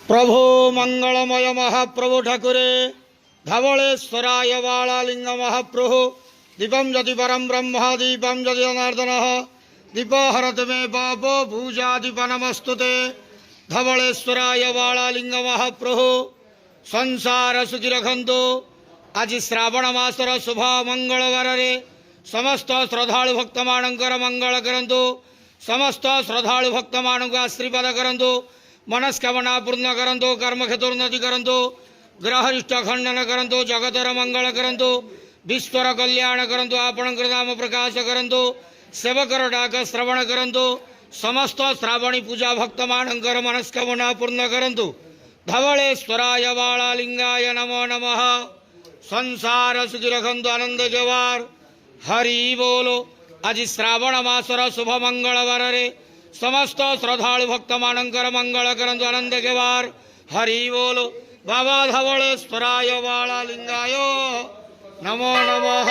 प्रभो मंगलमय महाप्रभु ठाकुरे धवलेश्वराय बालालिंग महाप्रभु दीपम यदि परम ब्रह्म दीपम यदि जनार्दन दीप हरत मे पाप भूजा दीप नमस्तुते धवलेश्वराय बालालिंग महाप्रभु संसार सुखी रखंतु। आज श्रावण मासर शुभ मंगलवार समस्त श्रद्धालु भक्त मानकर मंगल करंतु। समस्त श्रद्धालु भक्त मान आशीर्वाद करंतु। मनस्कामना पूर्ण करंतु। कर्मक्षेत्रोन्नति करंतु। ग्रहरिष्ट खंडन करंतु। जगतर मंगल करंतु। विश्वर कल्याण करंतु। आपण नाम प्रकाश करंतु। सेवकर डाक श्रवण करंतु। समस्त श्रावणी पूजा भक्त मानकर मनस्कामना पूर्ण करंतु। धवलेश्वराय बालालिंगाय नमो नमः। संसार सुखी रखंतु आनंद जवार हरि बोलो। आज श्रावण मासर शुभ मंगलवार समस्त श्रद्धालु भक्त मानकर मंगल करंतु आनंद केवार हरि बोलो। बाबा धवलेश्वराय बालालिंगाय नमो नमः।